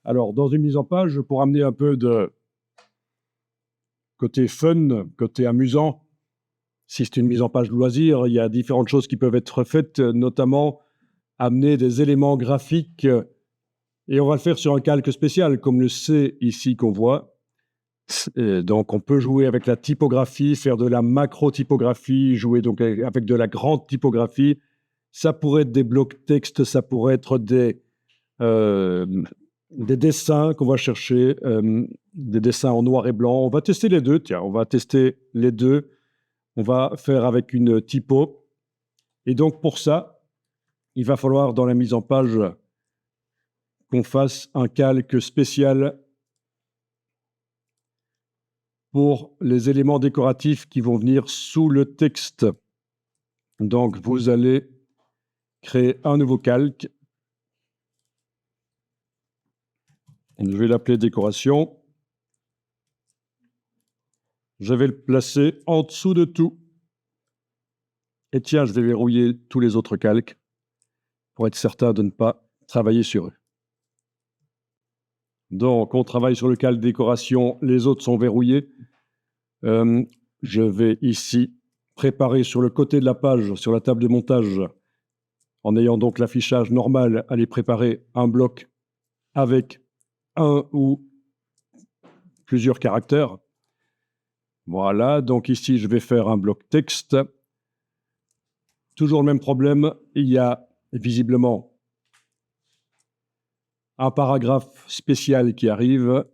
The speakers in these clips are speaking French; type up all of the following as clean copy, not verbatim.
Alors, dans une mise en page, pour amener un peu de côté fun, côté amusant, si c'est une mise en page loisir, il y a différentes choses qui peuvent être faites, notamment amener des éléments graphiques, et on va le faire sur un calque spécial, comme le C ici qu'on voit. Donc, on peut jouer avec la typographie, faire de la macro-typographie, jouer donc avec de la grande typographie. Ça pourrait être des blocs texte, ça pourrait être des dessins qu'on va chercher, des dessins en noir et blanc. On va tester les deux, tiens, on va tester les deux. On va faire avec une typo. Et donc, pour ça, il va falloir, dans la mise en page, qu'on fasse un calque spécial pour les éléments décoratifs qui vont venir sous le texte. Donc, vous allez créer un nouveau calque. Je vais l'appeler décoration. Je vais le placer en dessous de tout. Et tiens, je vais verrouiller tous les autres calques pour être certain de ne pas travailler sur eux. Donc, on travaille sur le calque décoration, les autres sont verrouillés. Je vais ici préparer sur le côté de la page, sur la table de montage, en ayant donc l'affichage normal, aller préparer un bloc avec un ou plusieurs caractères. Voilà, donc ici, je vais faire un bloc texte. Toujours le même problème, il y a visiblement un paragraphe spécial qui arrive.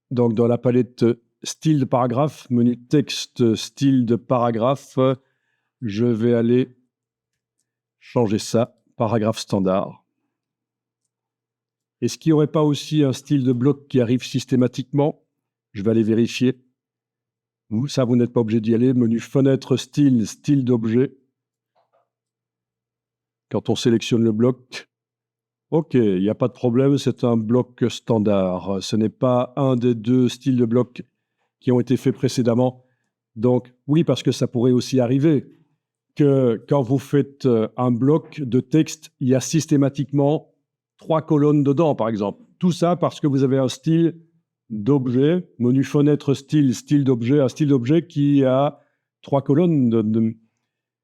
Donc, dans la palette style de paragraphe, menu texte, style de paragraphe, je vais aller changer ça, paragraphe standard. Est-ce qu'il n'y aurait pas aussi un style de bloc qui arrive systématiquement? Je vais aller vérifier. Ça, vous n'êtes pas obligé d'y aller. Menu fenêtre, style, style d'objet. Quand on sélectionne le bloc, OK, il n'y a pas de problème, c'est un bloc standard. Ce n'est pas un des deux styles de bloc qui ont été faits précédemment. Donc, oui, parce que ça pourrait aussi arriver que quand vous faites un bloc de texte, il y a systématiquement 3 colonnes dedans, par exemple. Tout ça parce que vous avez un style d'objet, menu fenêtre style, style d'objet, un style d'objet qui a 3 colonnes.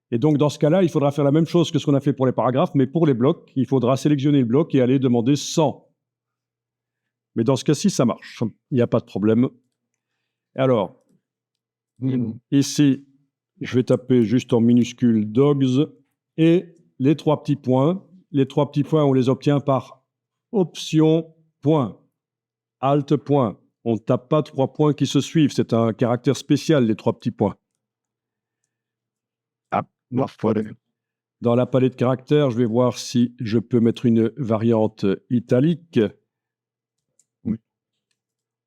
Et donc, dans ce cas-là, il faudra faire la même chose que ce qu'on a fait pour les paragraphes, mais pour les blocs, il faudra sélectionner le bloc et aller demander 100. Mais dans ce cas-ci, ça marche. Il n'y a pas de problème. Alors, ici, je vais taper juste en minuscule dogs et les 3 petits points. Les 3 petits points, on les obtient par option point, alt point. On ne tape pas 3 points qui se suivent. C'est un caractère spécial, les 3 petits points. Dans la palette caractères, je vais voir si je peux mettre une variante italique. Oui.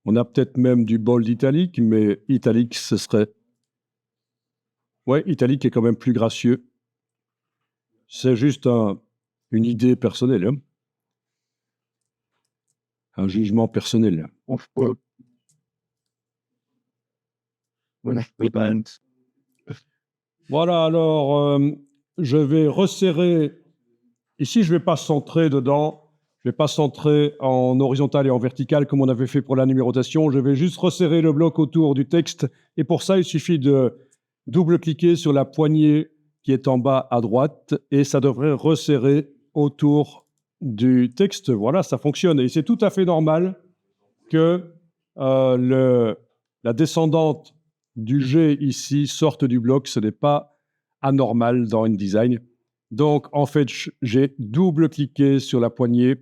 On a peut-être même du bold italique, mais italique, ce serait... Ouais, italique est quand même plus gracieux. C'est juste une idée personnelle, hein. Un jugement personnel. Voilà, alors, je vais resserrer. Ici, je ne vais pas centrer dedans. Je ne vais pas centrer en horizontal et en vertical comme on avait fait pour la numérotation. Je vais juste resserrer le bloc autour du texte. Et pour ça, il suffit de double-cliquer sur la poignée qui est en bas à droite et ça devrait resserrer autour du texte. Voilà, ça fonctionne. Et c'est tout à fait normal que la descendante du G ici sorte du bloc. Ce n'est pas anormal dans InDesign. Donc, en fait, j'ai double-cliqué sur la poignée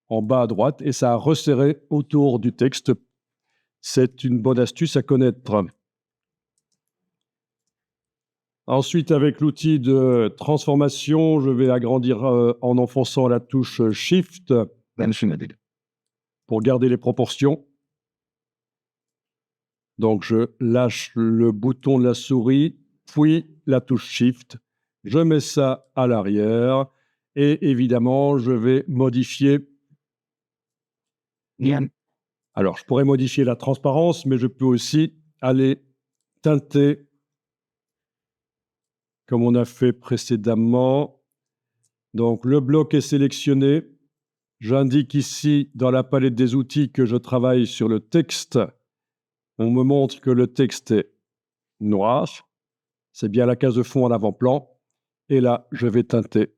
en bas à droite et ça a resserré autour du texte. C'est une bonne astuce à connaître. Ensuite, avec l'outil de transformation, je vais agrandir en enfonçant la touche Shift pour garder les proportions. Donc, je lâche le bouton de la souris, puis la touche Shift. Je mets ça à l'arrière et évidemment, je vais modifier. Alors, je pourrais modifier la transparence, mais je peux aussi aller teinter comme on a fait précédemment. Donc, le bloc est sélectionné. J'indique ici dans la palette des outils que je travaille sur le texte. On me montre que le texte est noir. C'est bien la case de fond en avant-plan. Et là, je vais teinter.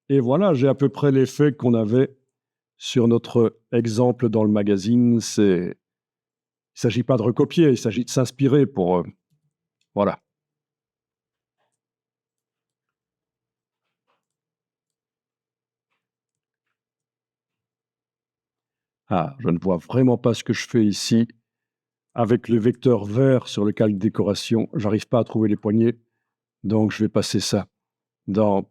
Et voilà, j'ai à peu près l'effet qu'on avait sur notre exemple dans le magazine. Il ne s'agit pas de recopier, il s'agit de s'inspirer pour... voilà. Ah, je ne vois vraiment pas ce que je fais ici. Avec le vecteur vert sur le calque décoration, j'arrive pas à trouver les poignées. Donc, je vais passer ça dans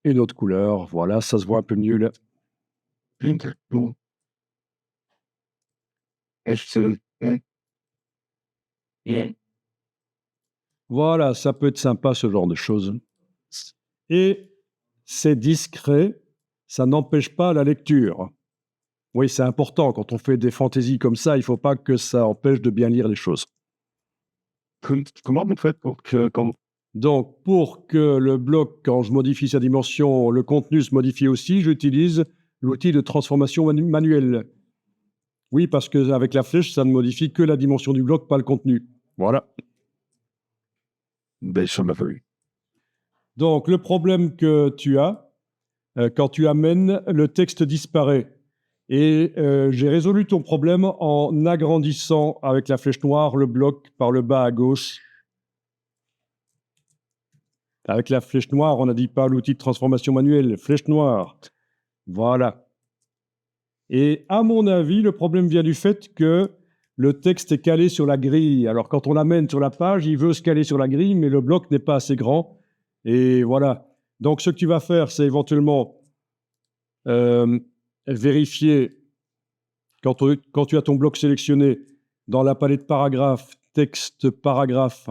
une autre couleur. Voilà, ça se voit un peu mieux là. Voilà, ça peut être sympa ce genre de choses. Et c'est discret, ça n'empêche pas la lecture. Oui, c'est important, quand on fait des fantaisies comme ça, il ne faut pas que ça empêche de bien lire les choses. Comment vous faites pour que Donc, pour que le bloc, quand je modifie sa dimension, le contenu se modifie aussi, j'utilise l'outil de transformation manuelle. Oui, parce qu'avec la flèche, ça ne modifie que la dimension du bloc, pas le contenu. Voilà. ça m'a fallu. Donc, le problème que tu as, quand tu amènes, le texte disparaît. Et j'ai résolu ton problème en agrandissant avec la flèche noire le bloc par le bas à gauche. Avec la flèche noire, on n'a dit pas l'outil de transformation manuelle, flèche noire. Voilà. Et à mon avis, le problème vient du fait que le texte est calé sur la grille. Alors quand on l'amène sur la page, il veut se caler sur la grille, mais le bloc n'est pas assez grand. Et voilà. Donc ce que tu vas faire, c'est éventuellement vérifier, quand tu as ton bloc sélectionné, dans la palette paragraphe, texte paragraphe,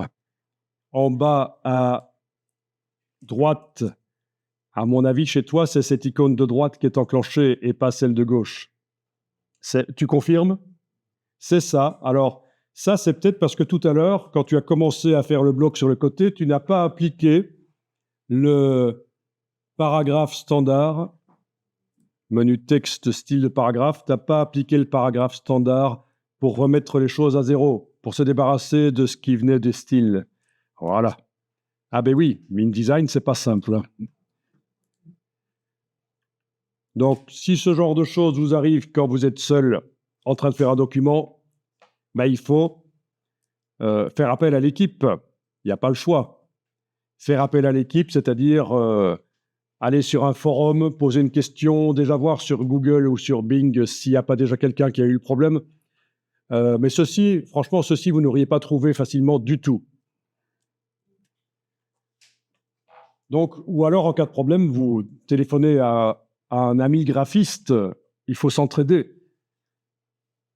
en bas à droite, à mon avis, chez toi, c'est cette icône de droite qui est enclenchée et pas celle de gauche. Tu confirmes? C'est ça. Alors, ça, c'est peut-être parce que tout à l'heure, quand tu as commencé à faire le bloc sur le côté, tu n'as pas appliqué le paragraphe standard, menu texte, style de paragraphe, tu n'as pas appliqué le paragraphe standard pour remettre les choses à zéro, pour se débarrasser de ce qui venait des styles. Voilà. Ah ben oui, InDesign, c'est pas simple. Hein. Donc, si ce genre de choses vous arrive quand vous êtes seul en train de faire un document, ben, il faut faire appel à l'équipe. Il n'y a pas le choix. Faire appel à l'équipe, c'est-à-dire aller sur un forum, poser une question, déjà voir sur Google ou sur Bing s'il n'y a pas déjà quelqu'un qui a eu le problème. Mais ceci, franchement, vous n'auriez pas trouvé facilement du tout. Donc, ou alors, en cas de problème, vous téléphonez à un ami graphiste. Il faut s'entraider.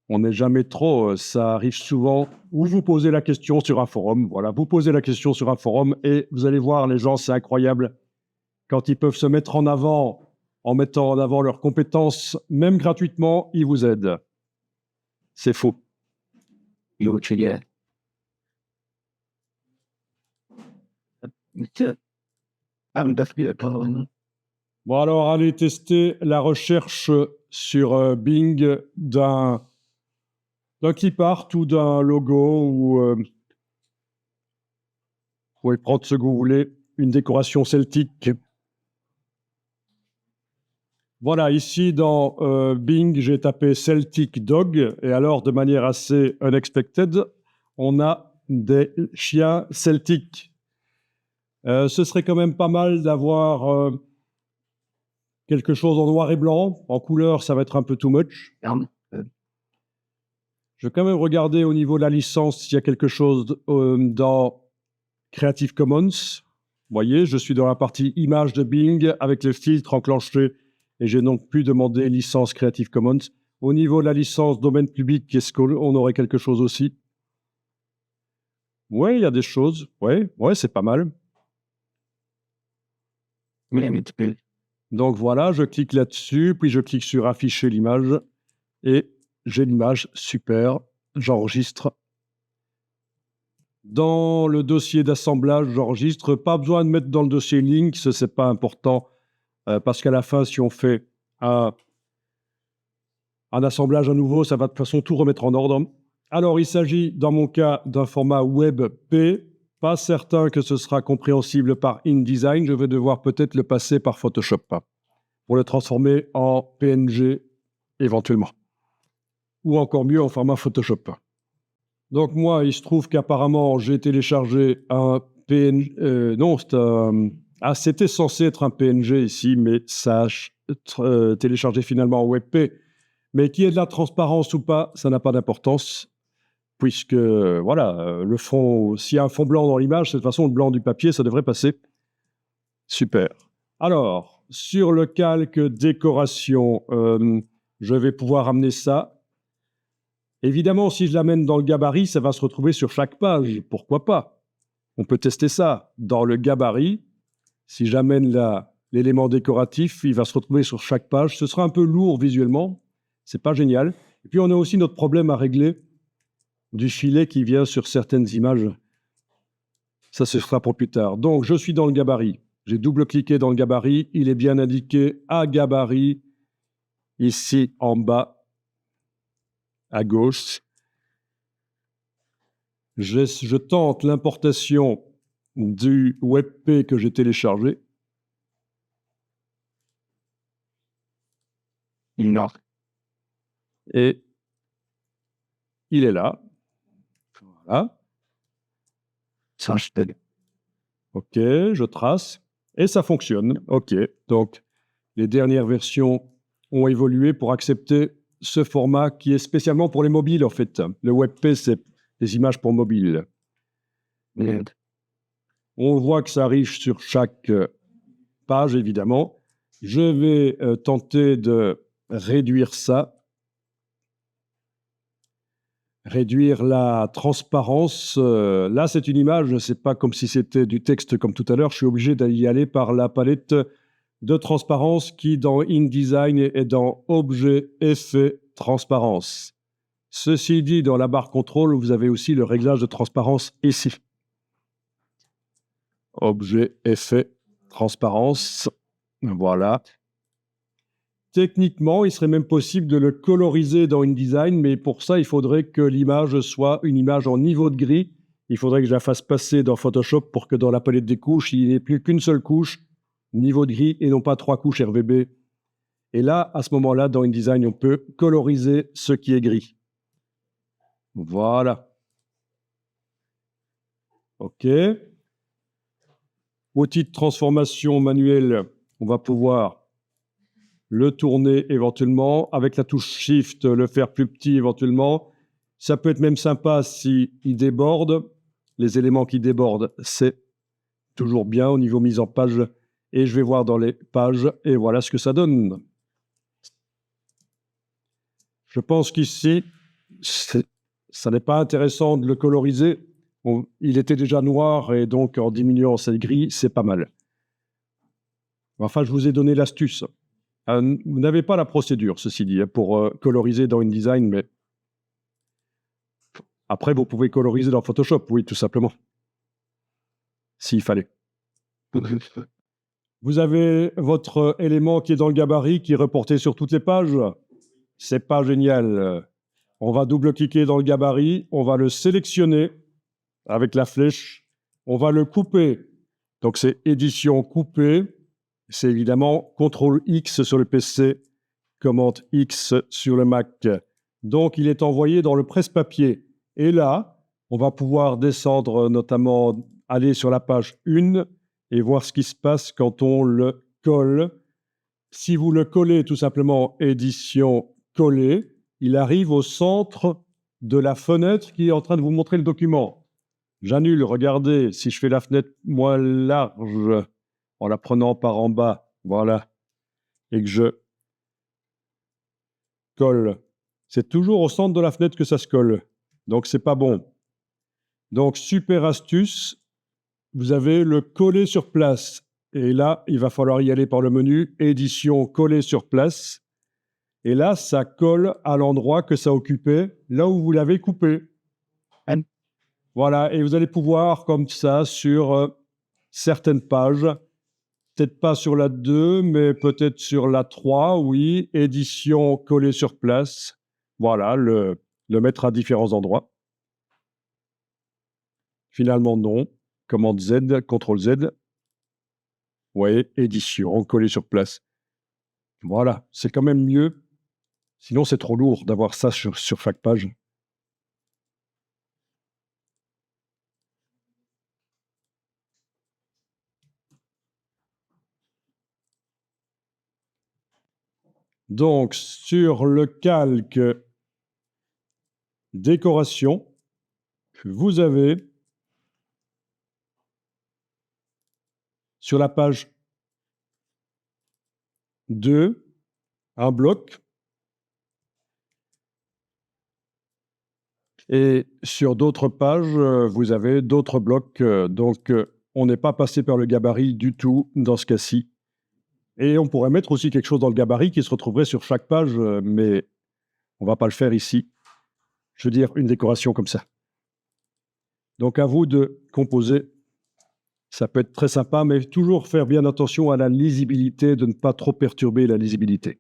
On n'est jamais trop, ça arrive souvent. Ou vous posez la question sur un forum. Voilà, vous posez la question sur un forum et vous allez voir, les gens, c'est incroyable. Quand ils peuvent se mettre en avant, en mettant en avant leurs compétences, même gratuitement, ils vous aident. C'est faux. Bon, alors, allez tester la recherche sur Bing d'un clip art ou d'un logo ou vous pouvez prendre ce que vous voulez, une décoration celtique. Voilà, ici dans Bing, j'ai tapé Celtic Dog et alors de manière assez unexpected, on a des chiens celtiques. Ce serait quand même pas mal d'avoir quelque chose en noir et blanc. En couleur, ça va être un peu too much. Je vais quand même regarder au niveau de la licence s'il y a quelque chose dans Creative Commons. Vous voyez, je suis dans la partie images de Bing avec les filtres enclenchés et j'ai donc pu demander licence Creative Commons. Au niveau de la licence domaine public, est-ce qu'on aurait quelque chose aussi? Oui, il y a des choses. Oui, c'est pas mal. Donc voilà, je clique là-dessus, puis je clique sur afficher l'image et j'ai l'image, super, j'enregistre. Dans le dossier d'assemblage, j'enregistre. Pas besoin de mettre dans le dossier Links, c'est pas important. parce qu'à la fin, si on fait un assemblage à nouveau, ça va de toute façon tout remettre en ordre. Alors, il s'agit, dans mon cas, d'un format WebP. Pas certain que ce sera compréhensible par InDesign. Je vais devoir peut-être le passer par Photoshop pour le transformer en PNG éventuellement. Ou encore mieux, en format Photoshop. Donc moi, il se trouve qu'apparemment, j'ai téléchargé un PNG... non, c'était censé être un PNG ici, mais ça a téléchargé finalement en WebP. Mais qu'il y ait de la transparence ou pas, ça n'a pas d'importance. Puisque, voilà, le fond, s'il y a un fond blanc dans l'image, de toute façon, le blanc du papier, ça devrait passer. Super. Alors, sur le calque décoration, je vais pouvoir amener ça. Évidemment, si je l'amène dans le gabarit, ça va se retrouver sur chaque page. Pourquoi pas? On peut tester ça. Dans le gabarit, si j'amène l'élément décoratif, il va se retrouver sur chaque page. Ce sera un peu lourd visuellement. C'est pas génial. Et puis, on a aussi notre problème à régler du filet qui vient sur certaines images. Ça, ce sera pour plus tard. Donc, je suis dans le gabarit. J'ai double-cliqué dans le gabarit. Il est bien indiqué à gabarit, ici en bas, à gauche. Je tente l'importation du WebP que j'ai téléchargé. Non. Et il est là. Voilà. Ça, je t'aide. OK, je trace. Et ça fonctionne. OK. Donc, les dernières versions ont évolué pour accepter ce format qui est spécialement pour les mobiles, en fait. Le WebP, c'est des images pour mobile. Merde. On voit que ça arrive sur chaque page, évidemment. Je vais tenter de réduire ça. Réduire la transparence. Là, c'est une image, c'est pas comme si c'était du texte comme tout à l'heure. Je suis obligé d'y aller par la palette de transparence qui, dans InDesign, est dans Objet, Effet, Transparence. Ceci dit, dans la barre contrôle, vous avez aussi le réglage de transparence ici. Objet, Effet, Transparence. Voilà. Techniquement, il serait même possible de le coloriser dans InDesign, mais pour ça, il faudrait que l'image soit une image en niveau de gris. Il faudrait que je la fasse passer dans Photoshop pour que dans la palette des couches, il n'y ait plus qu'une seule couche, niveau de gris, et non pas 3 couches RGB. Et là, à ce moment-là, dans InDesign, on peut coloriser ce qui est gris. Voilà. OK. Outil de transformation manuelle, on va pouvoir le tourner éventuellement, avec la touche Shift, le faire plus petit éventuellement. Ça peut être même sympa s'il déborde. Les éléments qui débordent, c'est toujours bien au niveau mise en page. Et je vais voir dans les pages, et voilà ce que ça donne. Je pense qu'ici, ça n'est pas intéressant de le coloriser. Il était déjà noir, et donc en diminuant cette grille, c'est pas mal. Enfin, je vous ai donné l'astuce. Vous n'avez pas la procédure, ceci dit, pour coloriser dans InDesign, mais après, vous pouvez coloriser dans Photoshop, oui, tout simplement, s'il fallait. Vous avez votre élément qui est dans le gabarit, qui est reporté sur toutes les pages. C'est pas génial. On va double-cliquer dans le gabarit, on va le sélectionner avec la flèche, on va le couper. Donc, c'est édition coupée. C'est évidemment CTRL-X sur le PC, commande X sur le Mac. Donc, il est envoyé dans le presse-papier. Et là, on va pouvoir descendre, notamment aller sur la page 1 et voir ce qui se passe quand on le colle. Si vous le collez tout simplement édition coller, il arrive au centre de la fenêtre qui est en train de vous montrer le document. J'annule, regardez, si je fais la fenêtre moins large, en la prenant par en bas, voilà, et que je colle. C'est toujours au centre de la fenêtre que ça se colle. Donc, c'est pas bon. Donc, super astuce, vous avez le coller sur place. Et là, il va falloir y aller par le menu édition coller sur place. Et là, ça colle à l'endroit que ça occupait, là où vous l'avez coupé. Voilà, et vous allez pouvoir, comme ça, sur certaines pages, peut-être pas sur la 2, mais peut-être sur la 3, oui. Édition collée sur place. Voilà, le mettre à différents endroits. Finalement, non. Commande Z, CTRL Z. Vous voyez, édition collée sur place. Voilà, c'est quand même mieux. Sinon, c'est trop lourd d'avoir ça sur chaque page. Donc, sur le calque décoration, vous avez sur la page 2 un bloc. Et sur d'autres pages, vous avez d'autres blocs. Donc, on n'est pas passé par le gabarit du tout dans ce cas-ci. Et on pourrait mettre aussi quelque chose dans le gabarit qui se retrouverait sur chaque page, mais on ne va pas le faire ici. Je veux dire, une décoration comme ça. Donc, à vous de composer. Ça peut être très sympa, mais toujours faire bien attention à la lisibilité, de ne pas trop perturber la lisibilité.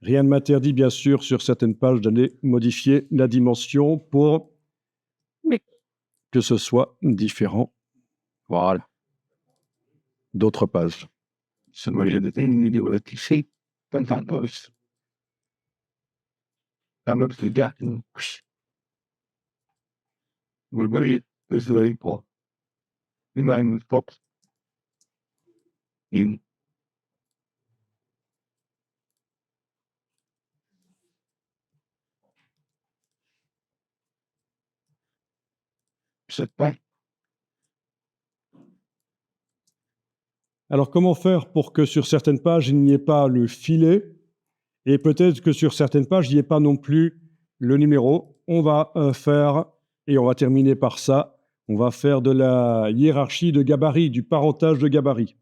Rien ne m'interdit, bien sûr, sur certaines pages d'aller modifier la dimension pour que ce soit différent. Voilà. D'autres pages. Alors, comment faire pour que sur certaines pages, il n'y ait pas le filet et peut-être que sur certaines pages, il n'y ait pas non plus le numéro? On va faire, et on va terminer par ça, on va faire de la hiérarchie de gabarit, du parentage de gabarit.